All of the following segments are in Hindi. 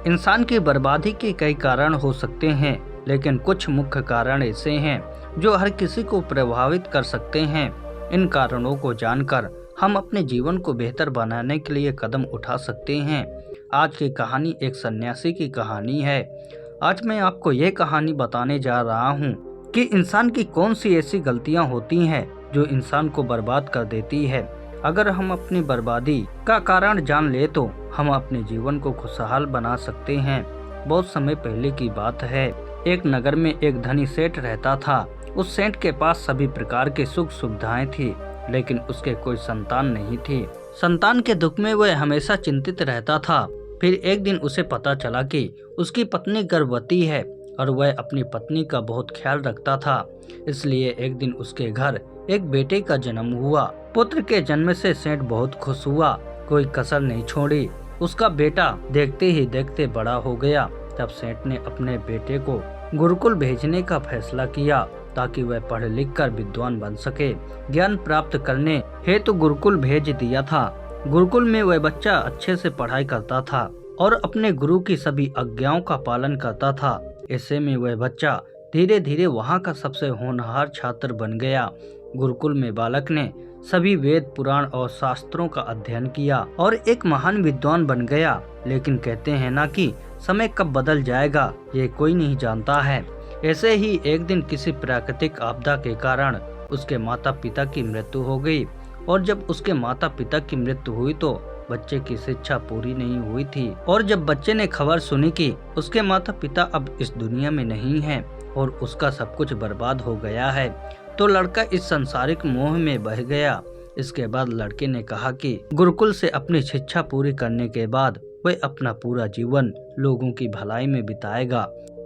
इंसान की बर्बादी के कई कारण हो सकते हैं, लेकिन कुछ मुख्य कारण ऐसे हैं जो हर किसी को प्रभावित कर सकते हैं। इन कारणों को जानकर हम अपने जीवन को बेहतर बनाने के लिए कदम उठा सकते हैं। आज की कहानी एक सन्यासी की कहानी है। आज मैं आपको ये कहानी बताने जा रहा हूँ कि इंसान की कौन सी ऐसी गलतियाँ होती हैं जो इंसान को बर्बाद कर देती है। अगर हम अपनी बर्बादी का कारण जान ले तो हम अपने जीवन को खुशहाल बना सकते हैं। बहुत समय पहले की बात है। एक नगर में एक धनी सेठ रहता था। उस सेठ के पास सभी प्रकार की सुख सुविधाएं थी, लेकिन उसके कोई संतान नहीं थी। संतान के दुख में वह हमेशा चिंतित रहता था। फिर एक दिन उसे पता चला कि उसकी पत्नी गर्भवती है और वह अपनी पत्नी का बहुत ख्याल रखता था। इसलिए एक दिन उसके घर एक बेटे का जन्म हुआ। पुत्र के जन्म से सेठ बहुत खुश हुआ, कोई कसर नहीं छोड़ी। उसका बेटा देखते ही देखते बड़ा हो गया। तब सेठ ने अपने बेटे को गुरुकुल भेजने का फैसला किया ताकि वह पढ़ लिख कर विद्वान बन सके। ज्ञान प्राप्त करने हेतु गुरुकुल भेज दिया था। गुरुकुल में वह बच्चा अच्छे से पढ़ाई करता था और अपने गुरु की सभी आज्ञाओं का पालन करता था। ऐसे में वह बच्चा धीरे धीरे वहाँ का सबसे होनहार छात्र बन गया। गुरुकुल में बालक ने सभी वेद पुराण और शास्त्रों का अध्ययन किया और एक महान विद्वान बन गया। लेकिन कहते हैं ना कि समय कब बदल जाएगा ये कोई नहीं जानता है। ऐसे ही एक दिन किसी प्राकृतिक आपदा के कारण उसके माता पिता की मृत्यु हो गई। और जब उसके माता पिता की मृत्यु हुई तो बच्चे की शिक्षा पूरी नहीं हुई थी। और जब बच्चे ने खबर सुनी कि उसके माता पिता अब इस दुनिया में नहीं हैं और उसका सब कुछ बर्बाद हो गया है, तो लड़का इस संसारिक मोह में बह गया। इसके बाद लड़के ने कहा कि गुरुकुल से अपनी शिक्षा पूरी करने के बाद वह अपना पूरा जीवन लोगों की भलाई में बिताएगा।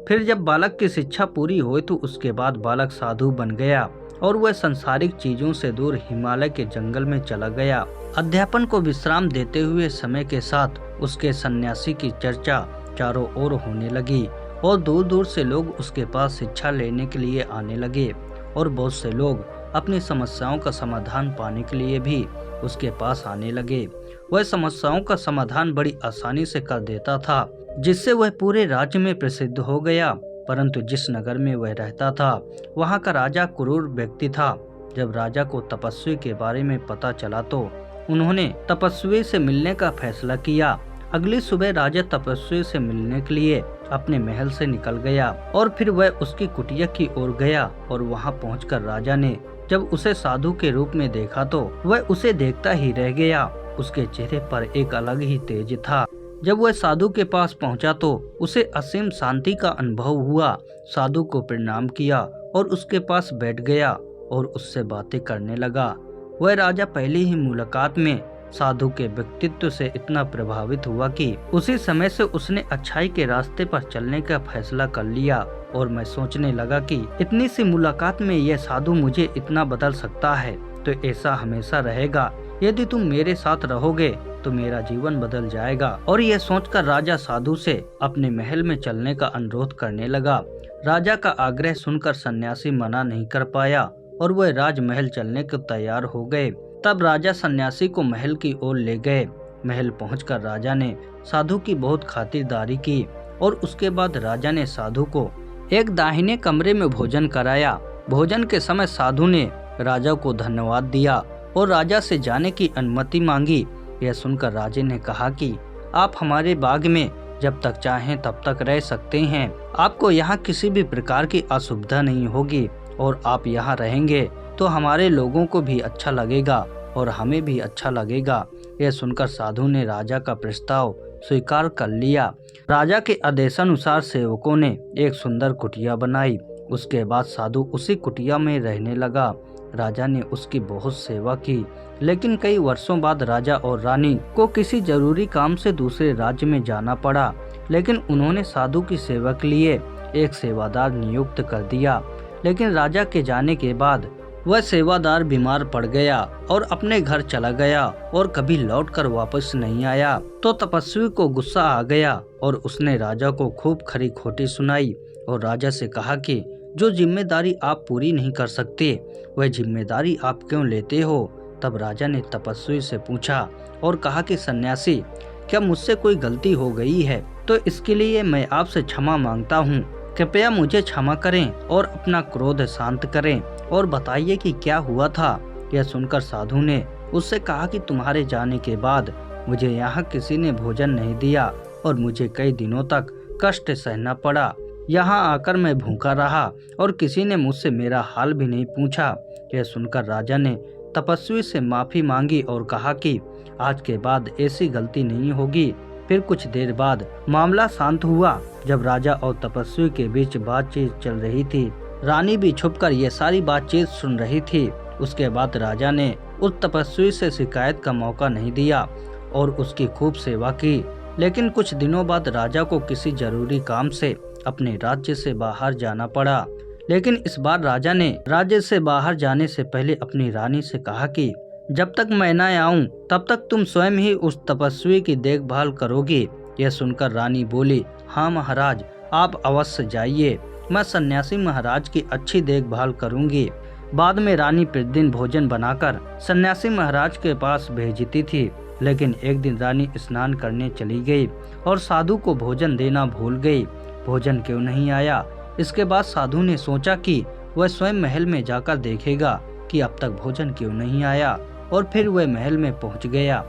फिर जब बालक की शिक्षा पूरी हुई तो उसके बाद बालक साधु बन गया और वह संसारिक चीजों से दूर हिमालय के जंगल में चला गया। अध्यापन को विश्राम देते हुए समय के साथ उसके सन्यासी की चर्चा चारों ओर होने लगी और दूर दूर से लोग उसके पास शिक्षा लेने के लिए आने लगे। और बहुत से लोग अपनी समस्याओं का समाधान पाने के लिए भी उसके पास आने लगे। वह समस्याओं का समाधान बड़ी आसानी से कर देता था, जिससे वह पूरे राज्य में प्रसिद्ध हो गया। परंतु जिस नगर में वह रहता था वहाँ का राजा क्रूर व्यक्ति था। जब राजा को तपस्वी के बारे में पता चला तो उन्होंने तपस्वी से मिलने का फैसला किया। अगली सुबह राजा तपस्वी से मिलने के लिए अपने महल से निकल गया और फिर वह उसकी कुटिया की ओर गया। और वहां पहुंचकर राजा ने जब उसे साधु के रूप में देखा तो वह उसे देखता ही रह गया। उसके चेहरे पर एक अलग ही तेज था। जब वह साधु के पास पहुंचा तो उसे असीम शांति का अनुभव हुआ। साधु को प्रणाम किया और उसके पास बैठ गया और उससे बातें करने लगा। वह राजा पहली ही मुलाकात में साधु के व्यक्तित्व से इतना प्रभावित हुआ कि उसी समय से उसने अच्छाई के रास्ते पर चलने का फैसला कर लिया। और मैं सोचने लगा कि इतनी सी मुलाकात में यह साधु मुझे इतना बदल सकता है, तो ऐसा हमेशा रहेगा। यदि तुम मेरे साथ रहोगे तो मेरा जीवन बदल जाएगा। और यह सोचकर राजा साधु से अपने महल में चलने का अनुरोध करने लगा। राजा का आग्रह सुनकर सन्यासी मना नहीं कर पाया और वह राजमहल चलने को तैयार हो गए। तब राजा सन्यासी को महल की ओर ले गए। महल पहुंचकर राजा ने साधु की बहुत खातिरदारी की और उसके बाद राजा ने साधु को एक दाहिने कमरे में भोजन कराया। भोजन के समय साधु ने राजा को धन्यवाद दिया और राजा से जाने की अनुमति मांगी। यह सुनकर राजा ने कहा कि आप हमारे बाग में जब तक चाहें तब तक रह सकते हैं। आपको यहाँ किसी भी प्रकार की असुविधा नहीं होगी और आप यहाँ रहेंगे तो हमारे लोगों को भी अच्छा लगेगा और हमें भी अच्छा लगेगा। यह सुनकर साधु ने राजा का प्रस्ताव स्वीकार कर लिया। राजा के आदेशानुसार सेवकों ने एक सुंदर कुटिया बनाई। उसके बाद साधु उसी कुटिया में रहने लगा। राजा ने उसकी बहुत सेवा की, लेकिन कई वर्षों बाद राजा और रानी को किसी जरूरी काम से दूसरे राज्य में जाना पड़ा। लेकिन उन्होंने साधु की सेवा के लिए एक सेवादार नियुक्त कर दिया। लेकिन राजा के जाने के बाद वह सेवादार बीमार पड़ गया और अपने घर चला गया और कभी लौटकर वापस नहीं आया। तो तपस्वी को गुस्सा आ गया और उसने राजा को खूब खरी खोटी सुनाई और राजा से कहा कि जो जिम्मेदारी आप पूरी नहीं कर सकते वह जिम्मेदारी आप क्यों लेते हो। तब राजा ने तपस्वी से पूछा और कहा कि सन्यासी, क्या मुझसे कोई गलती हो गई है तो इसके लिए मैं आपसे क्षमा मांगता हूँ। कृपया मुझे क्षमा करें और अपना क्रोध शांत करें और बताइए कि क्या हुआ था। यह सुनकर साधु ने उससे कहा कि तुम्हारे जाने के बाद मुझे यहाँ किसी ने भोजन नहीं दिया और मुझे कई दिनों तक कष्ट सहना पड़ा। यहाँ आकर मैं भूखा रहा और किसी ने मुझसे मेरा हाल भी नहीं पूछा। यह सुनकर राजा ने तपस्वी से माफी मांगी और कहा कि आज के बाद ऐसी गलती नहीं होगी। फिर कुछ देर बाद मामला शांत हुआ। जब राजा और तपस्वी के बीच बातचीत चल रही थी, रानी भी छुपकर ये सारी बातचीत सुन रही थी। उसके बाद राजा ने उस तपस्वी से शिकायत का मौका नहीं दिया और उसकी खूब सेवा की। लेकिन कुछ दिनों बाद राजा को किसी जरूरी काम से अपने राज्य से बाहर जाना पड़ा। लेकिन इस बार राजा ने राज्य से बाहर जाने से पहले अपनी रानी से कहा कि जब तक मैं न आऊं तब तक तुम स्वयं ही उस तपस्वी की देखभाल करोगी। यह सुनकर रानी बोली, हाँ महाराज, आप अवश्य जाइए, मैं सन्यासी महाराज की अच्छी देखभाल करूंगी। बाद में रानी प्रतिदिन भोजन बनाकर सन्यासी महाराज के पास भेजती थी। लेकिन एक दिन रानी स्नान करने चली गई और साधु को भोजन देना भूल गई। भोजन क्यों नहीं आया? इसके बाद साधु ने सोचा कि वह स्वयं महल में जाकर देखेगा कि अब तक भोजन क्यों नहीं आया, और फिर वह महल में पहुंच गया।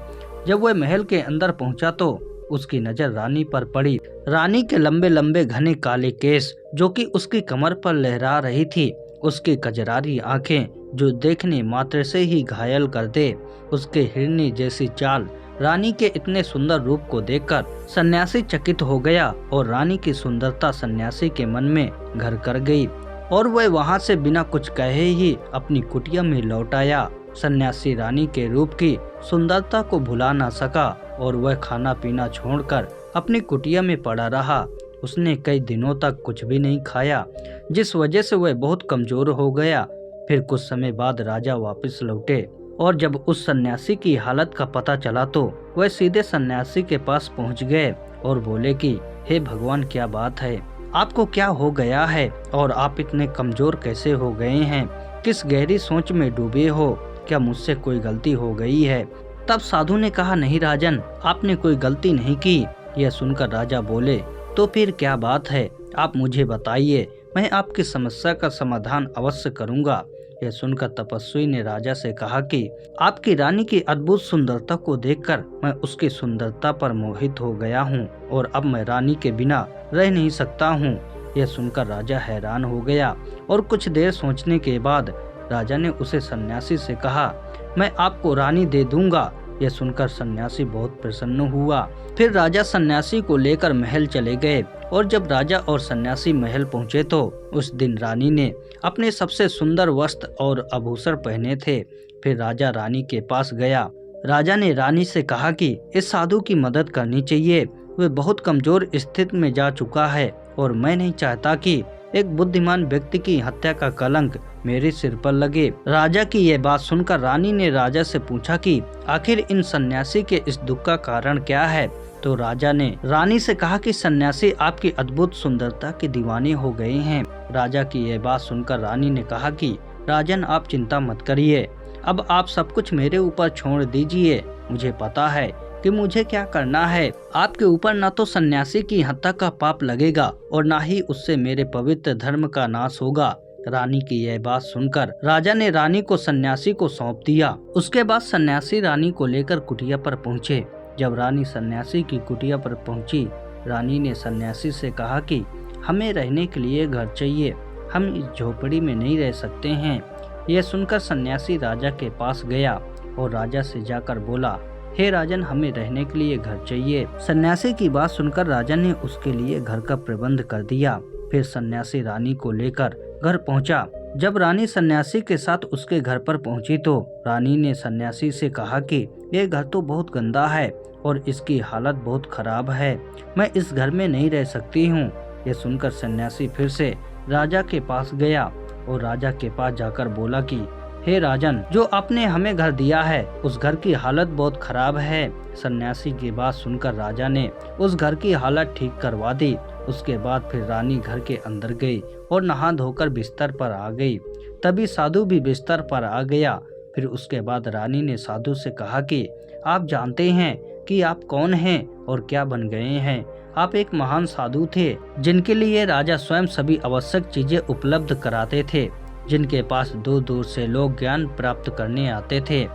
जब वह महल के अंदर पहुंचा तो उसकी नजर रानी पर पड़ी। रानी के लंबे लंबे घने काले केस जो कि उसकी कमर पर लहरा रही थी, उसकी कजरारी आंखें जो देखने मात्र से ही घायल कर दे, उसके हिरनी जैसी चाल। रानी के इतने सुंदर रूप को देखकर सन्यासी चकित हो गया और रानी की सुंदरता सन्यासी के मन में घर कर गई और वह वहां से बिना कुछ कहे ही अपनी कुटिया में लौट आया। सन्यासी रानी के रूप की सुंदरता को भुला ना सका और वह खाना पीना छोड़कर अपनी कुटिया में पड़ा रहा। उसने कई दिनों तक कुछ भी नहीं खाया, जिस वजह से वह बहुत कमजोर हो गया। फिर कुछ समय बाद राजा वापस लौटे और जब उस सन्यासी की हालत का पता चला तो वह सीधे सन्यासी के पास पहुंच गए और बोले कि हे भगवान, क्या बात है, आपको क्या हो गया है और आप इतने कमजोर कैसे हो गए हैं? किस गहरी सोच में डूबे हो? क्या मुझसे कोई गलती हो गई है? तब साधु ने कहा, नहीं राजन, आपने कोई गलती नहीं की। यह सुनकर राजा बोले, तो फिर क्या बात है, आप मुझे बताइए, मैं आपकी समस्या का समाधान अवश्य करूंगा। यह सुनकर तपस्वी ने राजा से कहा कि आपकी रानी की अद्भुत सुंदरता को देखकर मैं उसकी सुंदरता पर मोहित हो गया हूँ और अब मैं रानी के बिना रह नहीं सकता हूँ। यह सुनकर राजा हैरान हो गया और कुछ देर सोचने के बाद राजा ने उसे सन्यासी से कहा, मैं आपको रानी दे दूंगा। यह सुनकर सन्यासी बहुत प्रसन्न हुआ। फिर राजा सन्यासी को लेकर महल चले गए और जब राजा और सन्यासी महल पहुंचे तो उस दिन रानी ने अपने सबसे सुंदर वस्त्र और आभूषण पहने थे। फिर राजा रानी के पास गया। राजा ने रानी से कहा कि इस साधु की मदद करनी चाहिए, वह बहुत कमजोर स्थिति में जा चुका है और मैं नहीं चाहता कि एक बुद्धिमान व्यक्ति की हत्या का कलंक मेरे सिर पर लगे। राजा की यह बात सुनकर रानी ने राजा से पूछा कि आखिर इन सन्यासी के इस दुख का कारण क्या है। तो राजा ने रानी से कहा कि सन्यासी आपकी अद्भुत सुंदरता के दीवाने हो गए हैं। राजा की यह बात सुनकर रानी ने कहा कि राजन, आप चिंता मत करिए, अब आप सब कुछ मेरे ऊपर छोड़ दीजिए। मुझे पता है कि मुझे क्या करना है। आपके ऊपर न तो सन्यासी की हत्या का पाप लगेगा और न ही उससे मेरे पवित्र धर्म का नाश होगा। रानी की यह बात सुनकर राजा ने रानी को सन्यासी को सौंप दिया। उसके बाद सन्यासी रानी को लेकर कुटिया पर पहुँचे। जब रानी सन्यासी की कुटिया पर पहुंची, रानी ने सन्यासी से कहा कि हमें रहने के लिए घर चाहिए, हम इस झोपड़ी में नहीं रह सकते हैं। यह सुनकर सन्यासी राजा के पास गया और राजा से जाकर बोला, हे राजन, हमें रहने के लिए घर चाहिए। सन्यासी की बात सुनकर राजा ने उसके लिए घर का प्रबंध कर दिया। फिर सन्यासी रानी को लेकर घर पहुंचा। जब रानी सन्यासी के साथ उसके घर पर पहुंची तो रानी ने सन्यासी से कहा कि यह घर तो बहुत गंदा है और इसकी हालत बहुत खराब है, मैं इस घर में नहीं रह सकती हूँ। यह सुनकर सन्यासी फिर से राजा के पास गया और राजा के पास जाकर बोला कि हे राजन, जो आपने हमें घर दिया है उस घर की हालत बहुत खराब है। सन्यासी की बात सुनकर राजा ने उस घर की हालत ठीक करवा दी। उसके बाद फिर रानी घर के अंदर गई और नहा धोकर बिस्तर पर आ गई। तभी साधु भी बिस्तर पर आ गया। फिर उसके बाद रानी ने साधु से कहा कि आप जानते हैं कि आप कौन हैं और क्या बन गए हैं। आप एक महान साधु थे जिनके लिए राजा स्वयं सभी आवश्यक चीजें उपलब्ध कराते थे, जिनके पास दूर दूर से लोग ज्ञान प्राप्त करने आते थे,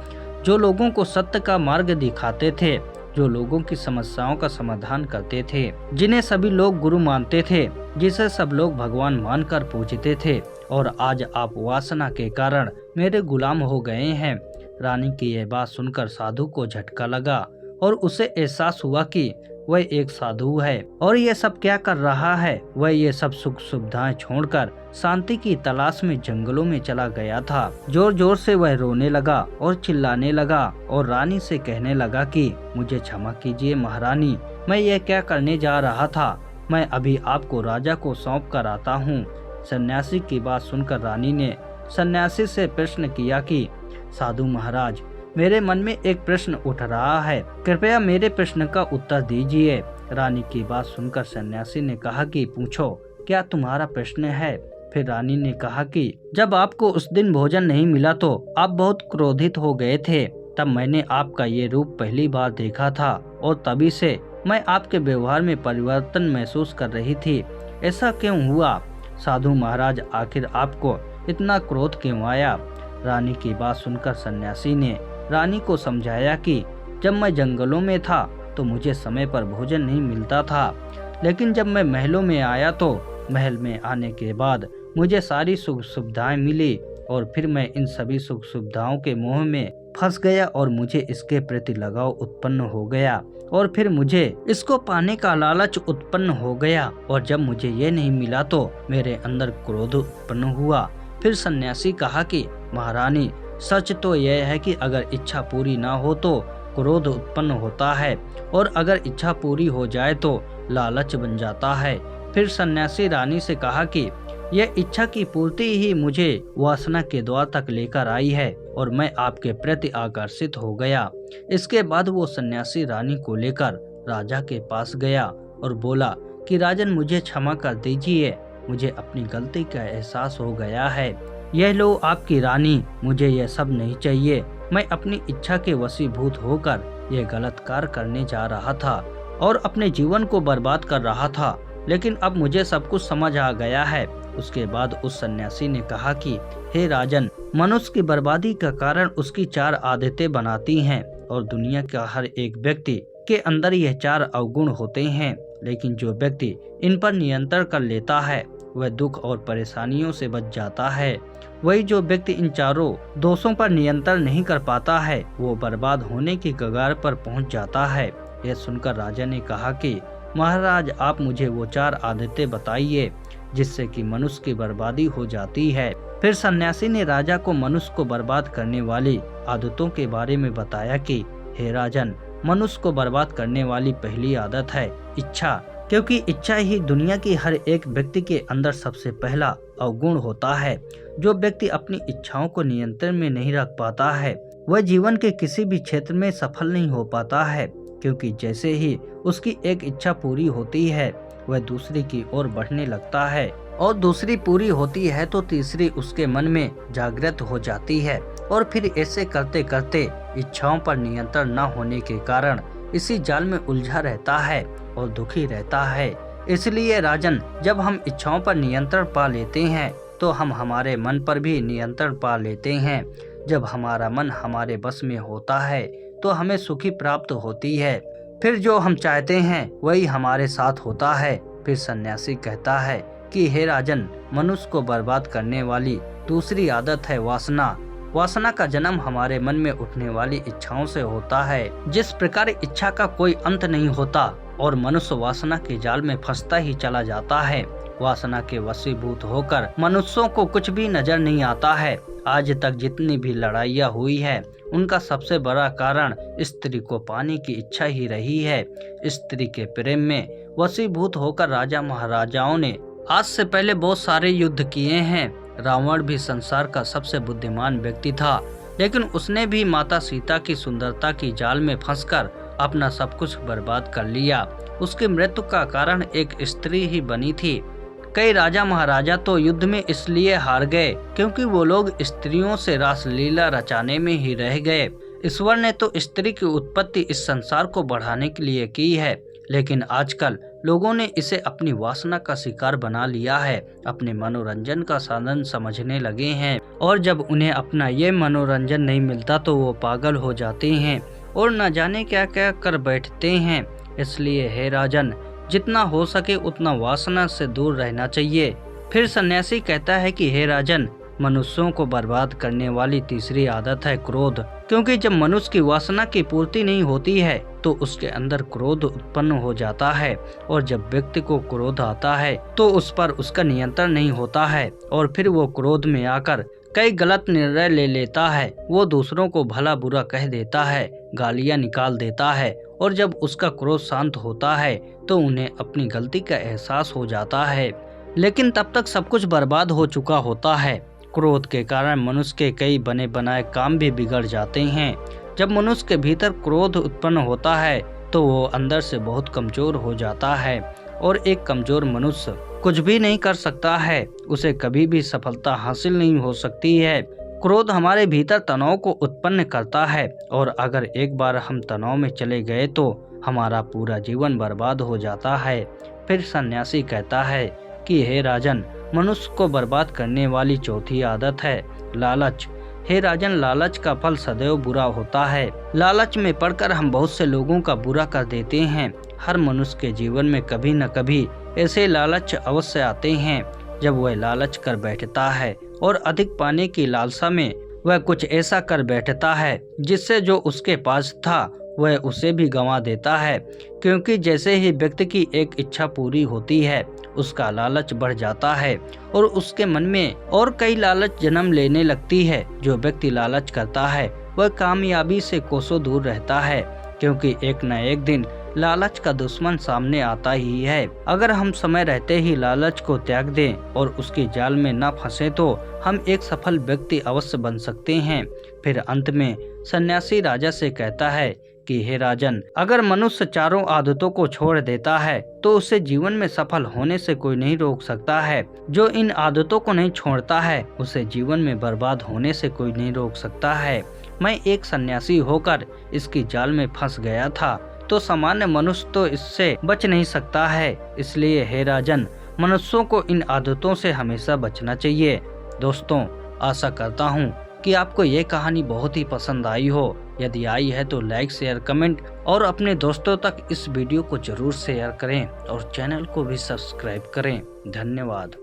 जो लोगों को सत्य का मार्ग दिखाते थे, जो लोगों की समस्याओं का समाधान करते थे, जिन्हें सभी लोग गुरु मानते थे, जिसे सब लोग भगवान मानकर पूजते थे। और आज आप वासना के कारण मेरे गुलाम हो गए हैं। रानी की यह बात सुनकर साधु को झटका लगा और उसे एहसास हुआ कि वह एक साधु है और ये सब क्या कर रहा है। वह ये सब सुख सुविधाएं छोड़कर शांति की तलाश में जंगलों में चला गया था। जोर जोर से वह रोने लगा और चिल्लाने लगा और रानी से कहने लगा कि मुझे क्षमा कीजिए महारानी, मैं ये क्या करने जा रहा था। मैं अभी आपको राजा को सौंप कर आता हूँ। सन्यासी की बात सुनकर रानी ने सन्यासी से प्रश्न किया कि साधु महाराज, मेरे मन में एक प्रश्न उठ रहा है, कृपया मेरे प्रश्न का उत्तर दीजिए। रानी की बात सुनकर सन्यासी ने कहा कि पूछो, क्या तुम्हारा प्रश्न है। फिर रानी ने कहा कि जब आपको उस दिन भोजन नहीं मिला तो आप बहुत क्रोधित हो गए थे। तब मैंने आपका ये रूप पहली बार देखा था और तभी से मैं आपके व्यवहार में परिवर्तन महसूस कर रही थी। ऐसा क्यों हुआ साधु महाराज, आखिर आपको इतना क्रोध क्यों आया। रानी की बात सुनकर सन्यासी ने रानी को समझाया कि जब मैं जंगलों में था तो मुझे समय पर भोजन नहीं मिलता था, लेकिन जब मैं महलों में आया तो महल में आने के बाद मुझे सारी सुख सुविधाएं मिली और फिर मैं इन सभी सुख सुविधाओं के मोह में फंस गया और मुझे इसके प्रति लगाव उत्पन्न हो गया और फिर मुझे इसको पाने का लालच उत्पन्न हो गया और जब मुझे ये नहीं मिला तो मेरे अंदर क्रोध उत्पन्न हुआ। फिर सन्यासी कहा कि महारानी, सच तो यह है कि अगर इच्छा पूरी ना हो तो क्रोध उत्पन्न होता है और अगर इच्छा पूरी हो जाए तो लालच बन जाता है। फिर सन्यासी रानी से कहा कि यह इच्छा की पूर्ति ही मुझे वासना के द्वार तक लेकर आई है और मैं आपके प्रति आकर्षित हो गया। इसके बाद वो सन्यासी रानी को लेकर राजा के पास गया और बोला कि राजन, मुझे क्षमा कर दीजिए, मुझे अपनी गलती का एहसास हो गया है। यह लो आपकी रानी, मुझे यह सब नहीं चाहिए। मैं अपनी इच्छा के वशीभूत होकर यह गलत कार्य करने जा रहा था और अपने जीवन को बर्बाद कर रहा था, लेकिन अब मुझे सब कुछ समझ आ गया है। उसके बाद उस सन्यासी ने कहा कि हे राजन, मनुष्य की बर्बादी का कारण उसकी 4 आदतें बनाती हैं और दुनिया का हर एक व्यक्ति के अंदर यह 4 अवगुण होते हैं, लेकिन जो व्यक्ति इन पर नियंत्रण कर लेता है वह दुख और परेशानियों से बच जाता है। वही जो व्यक्ति इन चारों दोषों पर नियंत्रण नहीं कर पाता है वो बर्बाद होने की कगार पर पहुंच जाता है। यह सुनकर राजा ने कहा कि महाराज, आप मुझे वो 4 आदतें बताइए जिससे कि मनुष्य की बर्बादी हो जाती है। फिर सन्यासी ने राजा को मनुष्य को बर्बाद करने वाली आदतों के बारे में बताया कि हे राजन, मनुष्य को बर्बाद करने वाली पहली आदत है इच्छा, क्योंकि इच्छा ही दुनिया की हर एक व्यक्ति के अंदर सबसे पहला अवगुण होता है। जो व्यक्ति अपनी इच्छाओं को नियंत्रण में नहीं रख पाता है वह जीवन के किसी भी क्षेत्र में सफल नहीं हो पाता है, क्योंकि जैसे ही उसकी एक इच्छा पूरी होती है वह दूसरी की ओर बढ़ने लगता है और दूसरी पूरी होती है तो तीसरी उसके मन में जागृत हो जाती है और फिर ऐसे करते करते इच्छाओं पर नियंत्रण न होने के कारण इसी जाल में उलझा रहता है और दुखी रहता है। इसलिए राजन, जब हम इच्छाओं पर नियंत्रण पा लेते हैं तो हम हमारे मन पर भी नियंत्रण पा लेते हैं। जब हमारा मन हमारे बस में होता है तो हमें सुखी प्राप्त होती है, फिर जो हम चाहते हैं वही हमारे साथ होता है। फिर सन्यासी कहता है कि हे राजन, मनुष्य को बर्बाद करने वाली दूसरी आदत है वासना। वासना का जन्म हमारे मन में उठने वाली इच्छाओं से होता है। जिस प्रकार इच्छा का कोई अंत नहीं होता और मनुष्य वासना के जाल में फंसता ही चला जाता है, वासना के वशीभूत होकर मनुष्यों को कुछ भी नजर नहीं आता है। आज तक जितनी भी लड़ाइयाँ हुई है उनका सबसे बड़ा कारण स्त्री को पाने की इच्छा ही रही है। स्त्री के प्रेम में वशीभूत होकर राजा महाराजाओं ने आज से पहले बहुत सारे युद्ध किए हैं। रावण भी संसार का सबसे बुद्धिमान व्यक्ति था, लेकिन उसने भी माता सीता की सुंदरता की जाल में फंसकर अपना सब कुछ बर्बाद कर लिया। उसकी मृत्यु का कारण एक स्त्री ही बनी थी। कई राजा महाराजा तो युद्ध में इसलिए हार गए क्योंकि वो लोग स्त्रियों से रासलीला रचाने में ही रह गए। ईश्वर ने तो स्त्री की उत्पत्ति इस संसार को बढ़ाने के लिए की है, लेकिन आजकल लोगों ने इसे अपनी वासना का शिकार बना लिया है, अपने मनोरंजन का साधन समझने लगे हैं और जब उन्हें अपना ये मनोरंजन नहीं मिलता तो वो पागल हो जाते हैं और न जाने क्या क्या कर बैठते हैं। इसलिए हे राजन, जितना हो सके उतना वासना से दूर रहना चाहिए। फिर सन्यासी कहता है कि हे राजन, मनुष्यों को बर्बाद करने वाली तीसरी आदत है क्रोध, क्योंकि जब मनुष्य की वासना की पूर्ति नहीं होती है तो उसके अंदर क्रोध उत्पन्न हो जाता है और जब व्यक्ति को क्रोध आता है तो उस पर उसका नियंत्रण नहीं होता है और फिर वो क्रोध में आकर कई गलत निर्णय ले लेता है। वो दूसरों को भला बुरा कह देता है, गालियां निकाल देता है और जब उसका क्रोध शांत होता है तो उन्हें अपनी गलती का एहसास हो जाता है, लेकिन तब तक सब कुछ बर्बाद हो चुका होता है। क्रोध के कारण मनुष्य के कई बने बनाए काम भी बिगड़ जाते हैं। जब मनुष्य के भीतर क्रोध उत्पन्न होता है तो वो अंदर से बहुत कमजोर हो जाता है और एक कमजोर मनुष्य कुछ भी नहीं कर सकता है, उसे कभी भी सफलता हासिल नहीं हो सकती है। क्रोध हमारे भीतर तनाव को उत्पन्न करता है और अगर एक बार हम तनाव में चले गए तो हमारा पूरा जीवन बर्बाद हो जाता है। फिर सन्यासी कहता है कि हे राजन, मनुष्य को बर्बाद करने वाली चौथी आदत है लालच। हे राजन, लालच का फल सदैव बुरा होता है। लालच में पड़कर हम बहुत से लोगों का बुरा कर देते हैं। हर मनुष्य के जीवन में कभी न कभी ऐसे लालच अवश्य आते हैं जब वह लालच कर बैठता है और अधिक पाने की लालसा में वह कुछ ऐसा कर बैठता है जिससे जो उसके पास था वह उसे भी गंवा देता है, क्योंकि जैसे ही व्यक्ति की एक इच्छा पूरी होती है उसका लालच बढ़ जाता है और उसके मन में और कई लालच जन्म लेने लगती है। जो व्यक्ति लालच करता है वह कामयाबी से कोसों दूर रहता है, क्योंकि एक न एक दिन लालच का दुश्मन सामने आता ही है। अगर हम समय रहते ही लालच को त्याग दें और उसके जाल में न फंसे तो हम एक सफल व्यक्ति अवश्य बन सकते हैं। फिर अंत में सन्यासी राजा से कहता है कि हे राजन, अगर मनुष्य चारों आदतों को छोड़ देता है तो उसे जीवन में सफल होने से कोई नहीं रोक सकता है। जो इन आदतों को नहीं छोड़ता है उसे जीवन में बर्बाद होने से कोई नहीं रोक सकता है। मैं एक सन्यासी होकर इसकी जाल में फंस गया था, तो सामान्य मनुष्य तो इससे बच नहीं सकता है। इसलिए हे राजन, मनुष्यों को इन आदतों से हमेशा बचना चाहिए। दोस्तों, आशा करता हूँ कि आपको ये कहानी बहुत ही पसंद आई हो। यदि आई है तो लाइक, शेयर, कमेंट और अपने दोस्तों तक इस वीडियो को जरूर शेयर करें और चैनल को भी सब्सक्राइब करें। धन्यवाद।